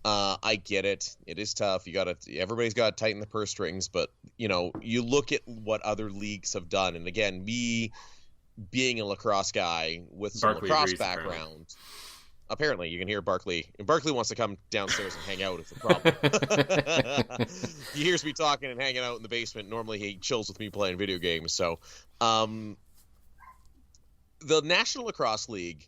I get it. It is tough. Everybody's got to tighten the purse strings, but you look at what other leagues have done. And again, me being a lacrosse guy with some lacrosse background, apparently you can hear Barkley. And Barkley wants to come downstairs and hang out is the problem. He hears me talking and hanging out in the basement. Normally he chills with me playing video games. So, the National Lacrosse League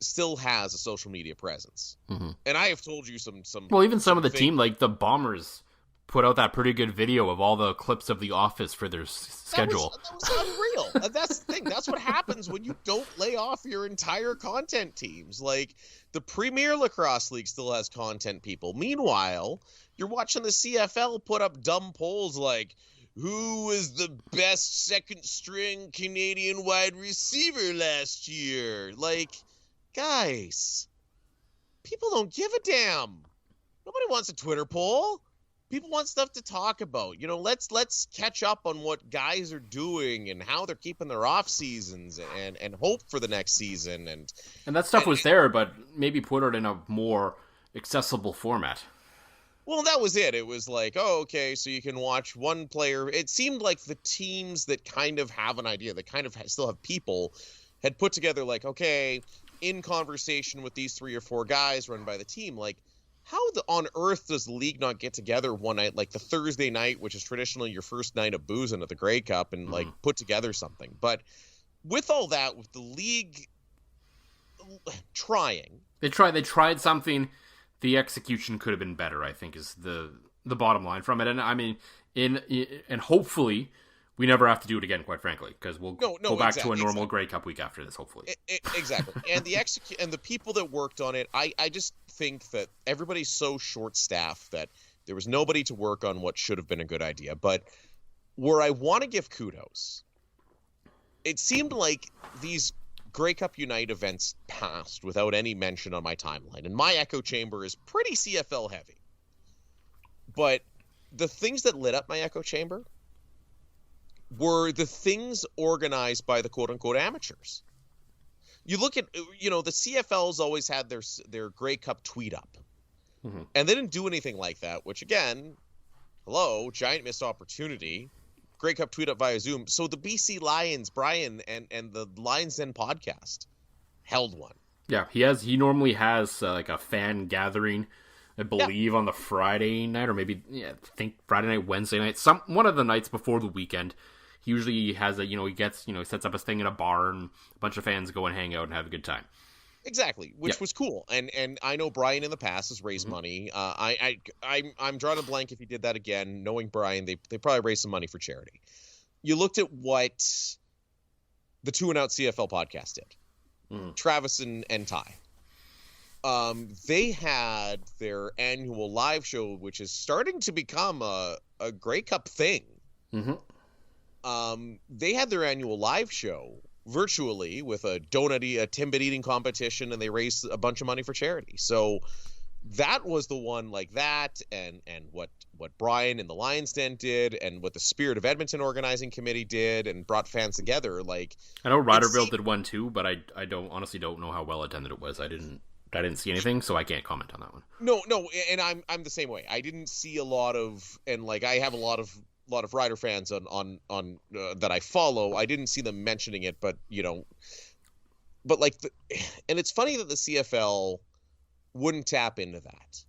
still has a social media presence. Mm-hmm. And I have told you some well, even some of the team, like the Bombers, put out that pretty good video of all the clips of The Office for their schedule. That was unreal. That's the thing. That's what happens when you don't lay off your entire content teams. Like, the Premier Lacrosse League still has content people. Meanwhile, you're watching the CFL put up dumb polls like, who was the best second-string Canadian wide receiver last year? Like, guys, people don't give a damn. Nobody wants a Twitter poll. People want stuff to talk about. Let's catch up on what guys are doing and how they're keeping their off seasons and hope for the next season. And that stuff was there, but maybe put it in a more accessible format. Well, that was it. It was like, oh, okay, so you can watch one player. It seemed like the teams that kind of have an idea, that kind of still have people, had put together like, okay, in conversation with these 3 or 4 guys run by the team, like, how on earth does the league not get together one night, like the Thursday night, which is traditionally your first night of boozing at the Grey Cup, and like put together something? But with all that, with the league trying, they tried something. The execution could have been better, I think, is the bottom line from it. And I mean, and hopefully we never have to do it again, quite frankly, because we'll go back to a normal Grey Cup week after this, hopefully. Exactly. And the people that worked on it, I just think that everybody's so short-staffed that there was nobody to work on what should have been a good idea. But where I want to give kudos, it seemed like these Grey Cup Unite events passed without any mention on my timeline. And my echo chamber is pretty CFL heavy. But the things that lit up my echo chamber were the things organized by the quote-unquote amateurs. You look at, the CFL's always had their Grey Cup tweet up. Mm-hmm. And they didn't do anything like that, which again, giant missed opportunity. Grey Cup tweet up via Zoom. So the BC Lions, Brian, and the Lions Den podcast held one. Yeah, he normally has like a fan gathering, I believe, on the Friday night, or maybe I think Friday night, Wednesday night, one of the nights before the weekend. He usually has he sets up his thing in a bar, and a bunch of fans go and hang out and have a good time. Exactly, which was cool, and I know Brian in the past has raised money. I'm drawing a blank if he did that again. Knowing Brian, they probably raised some money for charity. You looked at what the 2 and Out CFL podcast did. Travis and Ty. They had their annual live show, which is starting to become a Grey Cup thing. Mm-hmm. They had their annual live show virtually with a Timbit eating competition, and they raised a bunch of money for charity. So that was the one like that, and what Brian and the Lions Den did, and what the Spirit of Edmonton organizing committee did, and brought fans together. Like, I know Riderville did one too, but I honestly don't know how well attended it was. I didn't see anything, so I can't comment on that one. No, and I'm the same way. I didn't see a lot of, and like I have a lot of Rider fans on that I follow. I didn't see them mentioning it, but like and it's funny that the CFL wouldn't tap into that.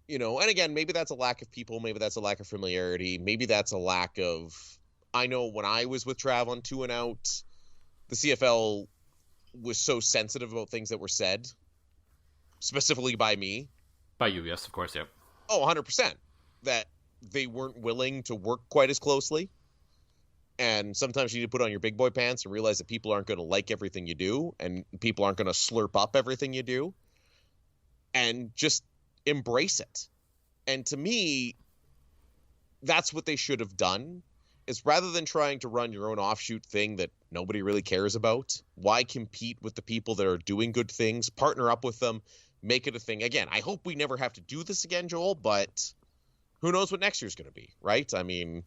And again, maybe that's a lack of people, maybe that's a lack of familiarity, maybe that's a lack of, I know when I was with Trav on 2 and Out, the CFL was so sensitive about things that were said, specifically by me. By you, yes, of course, yeah. Oh, 100%. That they weren't willing to work quite as closely. And sometimes you need to put on your big boy pants and realize that people aren't going to like everything you do, and people aren't going to slurp up everything you do, and just embrace it. And to me, that's what they should have done, is rather than trying to run your own offshoot thing that nobody really cares about, why compete with the people that are doing good things, partner up with them, make it a thing. Again, I hope we never have to do this again, Joel, but who knows what next year's going to be, right? I mean,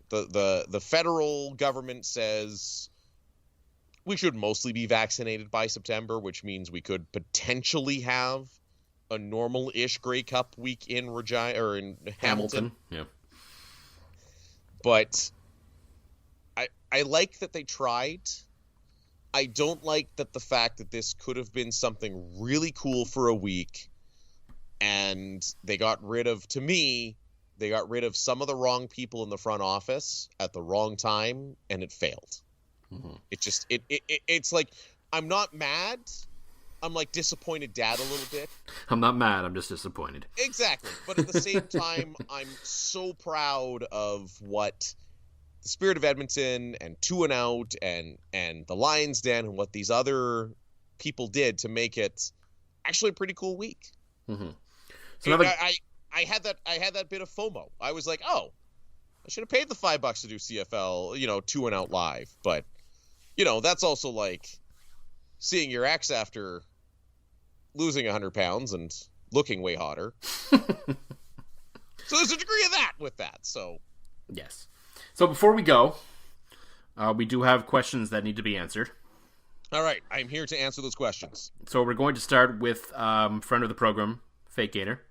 the federal government says we should mostly be vaccinated by September, which means we could potentially have a normal-ish Grey Cup week in Regina or in Hamilton. Yeah. But I like that they tried. I don't like that the fact that this could have been something really cool for a week, and they got rid of some of the wrong people in the front office at the wrong time, and it failed. Mm-hmm. It's like, I'm not mad. I'm like disappointed dad a little bit. I'm not mad. I'm just disappointed. Exactly. But at the same time, I'm so proud of what the Spirit of Edmonton and 2 and Out and the Lions Den and what these other people did to make it actually a pretty cool week. Mm-hmm. So I had that bit of FOMO. I was like, oh, I should have paid the $5 to do CFL, 2 and Out live. But, that's also like seeing your ex after losing 100 pounds and looking way hotter. So there's a degree of that with that. So yes. So before we go, we do have questions that need to be answered. All right. I'm here to answer those questions. So we're going to start with friend of the program, Fake Gator.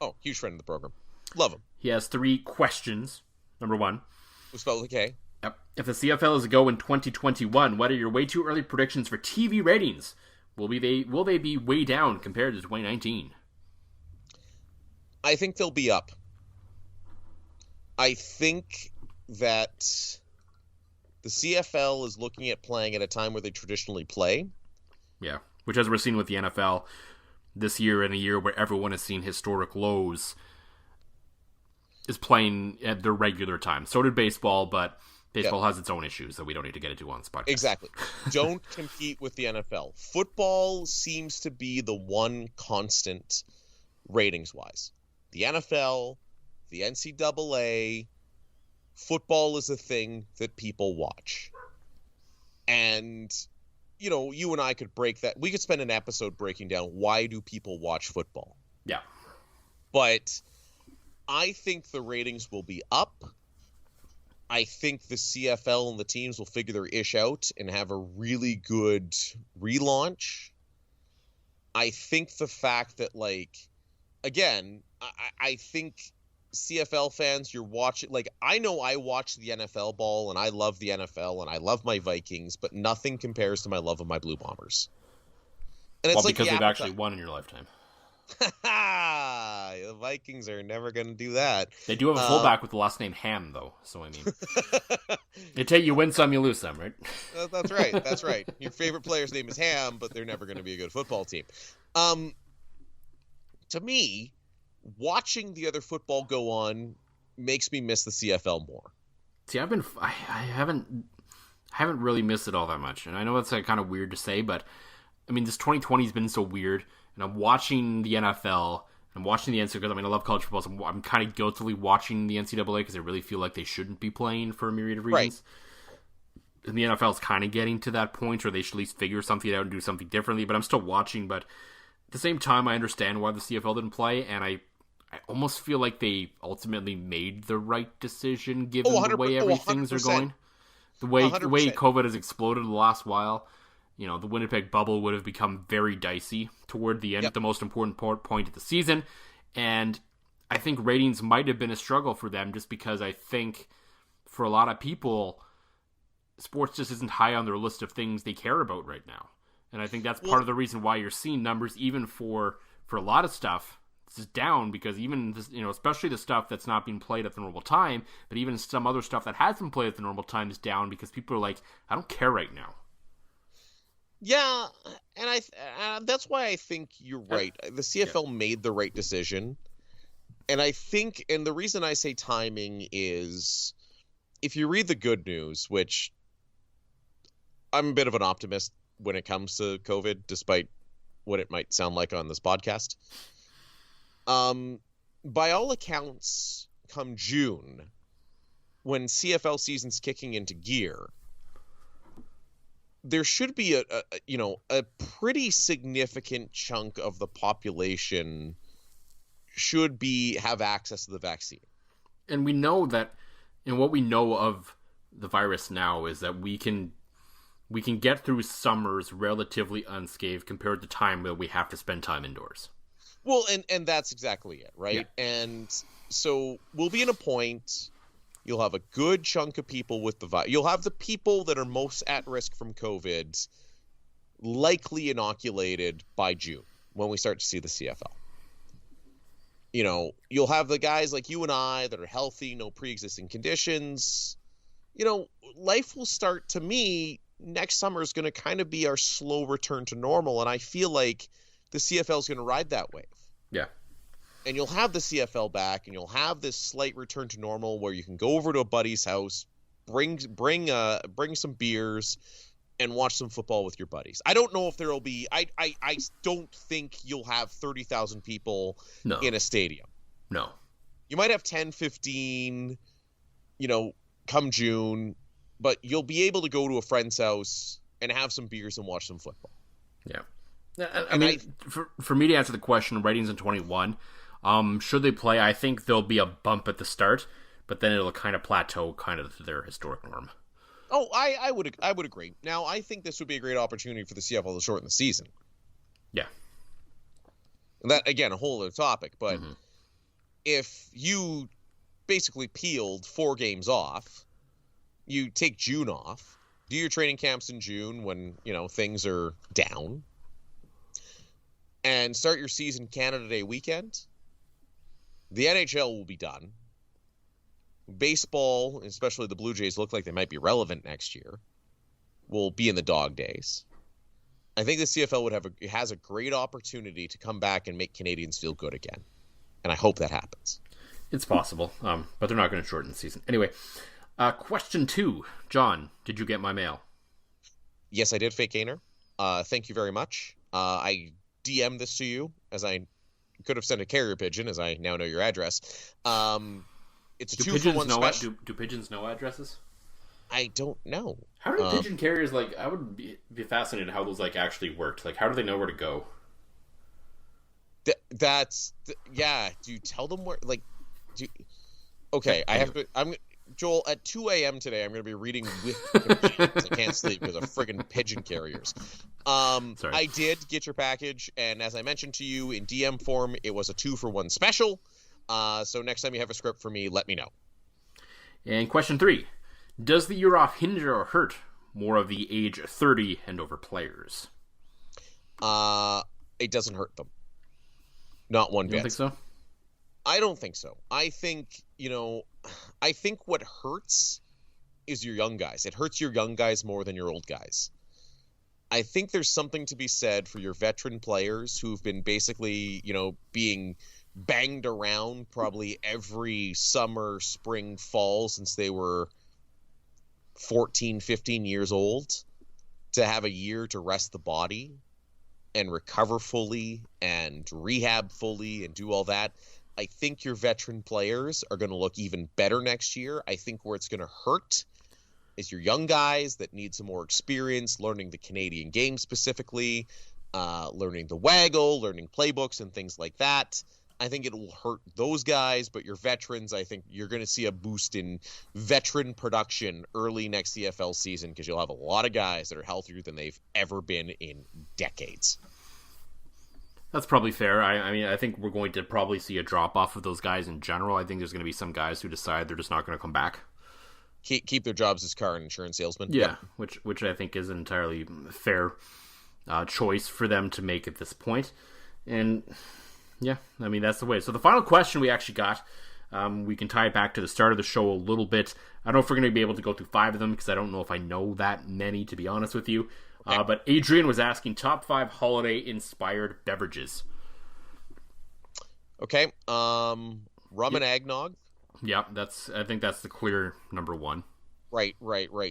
Oh, huge friend of the program. Love him. He has 3 questions. Number 1. Who's spelled with a K. Yep. If the CFL is a go in 2021, what are your way too early predictions for TV ratings? Will they be way down compared to 2019? I think they'll be up. I think that the CFL is looking at playing at a time where they traditionally play. Yeah, which as we're seeing with the NFL this year, in a year where everyone has seen historic lows, is playing at their regular time. So did baseball, but baseball has its own issues that we don't need to get into on this podcast. Exactly. Don't compete with the NFL. Football seems to be the one constant ratings-wise. The NFL, the NCAA, football is a thing that people watch. And, you know, you and I could break that. We could spend an episode breaking down why do people watch football. Yeah. But I think the ratings will be up. I think the CFL and the teams will figure their ish out and have a really good relaunch. I think the fact that, like, again, I think CFL fans, you're watching, like, I know I watch the NFL ball and I love the NFL and I love my Vikings, but nothing compares to my love of my Blue Bombers. And it's because they've actually won in your lifetime. The Vikings are never going to do that. They do have a fullback with the last name Ham, though. So, I mean, you win some, you lose some, right? That's right. That's right. Your favorite player's name is Ham, but they're never going to be a good football team. To me, watching the other football go on makes me miss the CFL more. See, I haven't really missed it all that much, and I know that's kind of weird to say, but I mean, this 2020 has been so weird, and I'm watching the NFL, I'm watching the NCAA because, I mean, I love college football, so I'm kind of guiltily watching the NCAA because I really feel like they shouldn't be playing for a myriad of reasons. Right. And the NFL is kind of getting to that point where they should at least figure something out and do something differently, but I'm still watching. But at the same time, I understand why the CFL didn't play, and I almost feel like they ultimately made the right decision given the way everything's are going. The way COVID has exploded the last while. You know, the Winnipeg bubble would have become very dicey toward the end of the most important point of the season. And I think ratings might have been a struggle for them just because I think for a lot of people, sports just isn't high on their list of things they care about right now. And I think that's part of the reason why you're seeing numbers even for a lot of stuff this is down, because even this, you know, especially the stuff that's not being played at the normal time, but even some other stuff that has been played at the normal time is down because people are like, I don't care right now. Yeah, and that's why I think you're right. The CFL made the right decision. And I think, and the reason I say timing is, if you read the good news, which I'm a bit of an optimist when it comes to COVID, despite what it might sound like on this podcast. By all accounts, come June, when CFL season's kicking into gear, there should be a pretty significant chunk of the population should have access to the vaccine. And we know that, and what we know of the virus now is that we can get through summers relatively unscathed compared to time where we have to spend time indoors. Well, and that's exactly it, right? Yeah. And so we'll be in a point. You'll have a good chunk of people with the virus. You'll have the people that are most at risk from COVID likely inoculated by June when we start to see the CFL. You know, you'll have the guys like you and I that are healthy, no pre-existing conditions. You know, life will start, to me, next summer is going to kind of be our slow return to normal. And I feel like the CFL is going to ride that wave. Yeah. And you'll have the CFL back, and you'll have this slight return to normal where you can go over to a buddy's house, bring some beers, and watch some football with your buddies. I don't know if there will be. I don't think you'll have 30,000 people in a stadium. No. You might have 10, 15, come June, but you'll be able to go to a friend's house and have some beers and watch some football. Yeah. I mean, for me to answer the question, ratings in 21. Should they play? I think there'll be a bump at the start, but then it'll kind of plateau kind of to their historic norm. Oh, I would agree. Now, I think this would be a great opportunity for the CFL to shorten the season. Yeah. And that, again, a whole other topic, but if you basically peeled 4 games off, you take June off, do your training camps in June when, things are down, and start your season Canada Day weekend, the NHL will be done. Baseball, especially the Blue Jays, look like they might be relevant next year. Will be in the dog days. I think the CFL has a great opportunity to come back and make Canadians feel good again. And I hope that happens. It's possible, but they're not going to shorten the season. Anyway, question 2. John, did you get my mail? Yes, I did, Fake Gainer. Thank you very much. I DM'd this to you, as I could have sent a carrier pigeon, as I now know your address. It's a 2-for-1 special. Do pigeons know addresses? I don't know. How do pigeon carriers, I would be fascinated how those, actually worked. How do they know where to go? Yeah. Do you tell them where, okay, Joel, at 2 a.m. today, I'm going to be reading with pigeons. I can't sleep because of friggin' pigeon carriers. Sorry. I did get your package, and as I mentioned to you in DM form, it was a 2-for-1 special. So next time you have a script for me, let me know. And question 3. Does the year off hinder or hurt more of the age 30 and over players? It doesn't hurt them. Not one bit. You don't think so? I don't think so. I think what hurts is your young guys. It hurts your young guys more than your old guys. I think there's something to be said for your veteran players who've been basically, being banged around probably every summer, spring, fall since they were 14, 15 years old, to have a year to rest the body and recover fully and rehab fully and do all that. I think your veteran players are going to look even better next year. I think where it's going to hurt is your young guys that need some more experience learning the Canadian game specifically, learning the waggle, learning playbooks and things like that. I think it will hurt those guys, but your veterans, I think you're going to see a boost in veteran production early next CFL season because you'll have a lot of guys that are healthier than they've ever been in decades. That's probably fair. I think we're going to probably see a drop-off of those guys in general. I think there's going to be some guys who decide they're just not going to come back. Keep their jobs as car and insurance salesmen. Yeah, yep. which I think is an entirely fair choice for them to make at this point. And yeah, that's the way. So the final question we actually got, we can tie it back to the start of the show a little bit. I don't know if we're going to be able to go through 5 of them because I don't know if I know that many, to be honest with you. Okay. But Adrian was asking top 5 holiday-inspired beverages. Okay, rum and eggnog. Yeah, I think that's the clear number 1. Right.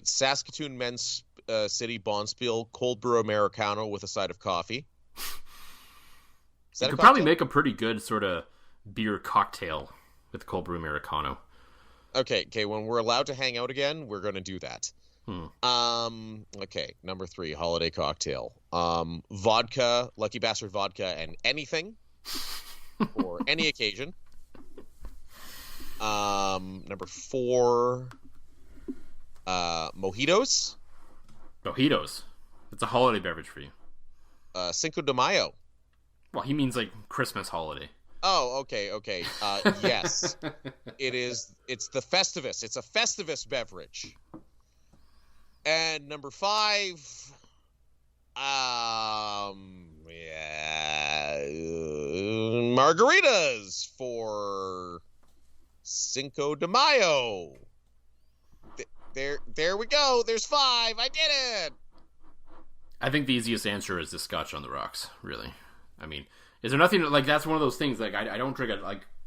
Saskatoon Men's City Bonspiel cold brew Americano with a side of coffee. You could probably make a pretty good sort of beer cocktail with cold brew Americano. Okay, when we're allowed to hang out again, we're going to do that. Okay, number 3, holiday cocktail. Vodka, Lucky Bastard vodka, and anything for any occasion. Number 4, mojitos. Mojitos. It's a holiday beverage for you. Cinco de Mayo. Well, he means Christmas holiday. Oh, okay. Yes. It's the Festivus. It's a Festivus beverage. And number 5, margaritas for Cinco de Mayo. There we go. There's 5. I did it. I think the easiest answer is the Scotch on the rocks, really. Is there nothing that's one of those things I don't drink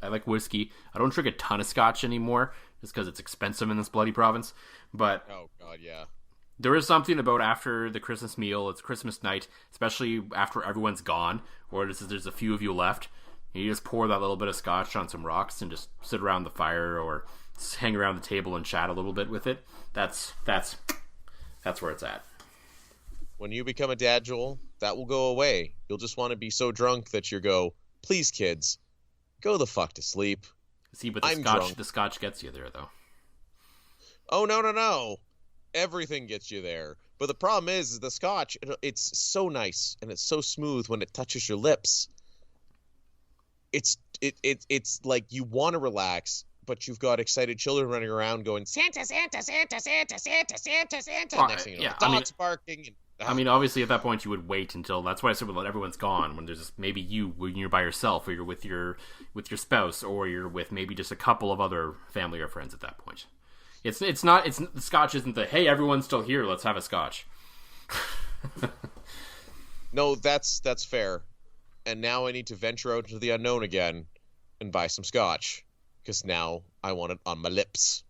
I like whiskey. I don't drink a ton of Scotch anymore just because it's expensive in this bloody province. But oh god, yeah. There is something about after the Christmas meal, it's Christmas night, especially after everyone's gone, or there's a few of you left. You just pour that little bit of Scotch on some rocks and just sit around the fire or hang around the table and chat a little bit with it. That's where it's at. When you become a dad, Joel, that will go away. You'll just want to be so drunk that you go, please, kids, go the fuck to sleep. See, but the Scotch gets you there, though. Oh, no. Everything gets you there. But the problem is the Scotch, it's so nice and it's so smooth when it touches your lips. It's it's like you want to relax, but you've got excited children running around going Santa, Santa, Santa, Santa, Santa, Santa, Santa. Next thing you know, dogs barking. I mean, obviously, at that point, you would wait until. That's why I said when everyone's gone. When there's just maybe when you're by yourself, or you're with your spouse, or you're with maybe just a couple of other family or friends at that point. It's not the scotch isn't the hey, everyone's still here, let's have a scotch. No, that's fair. And now I need to venture out into the unknown again and buy some scotch because now I want it on my lips.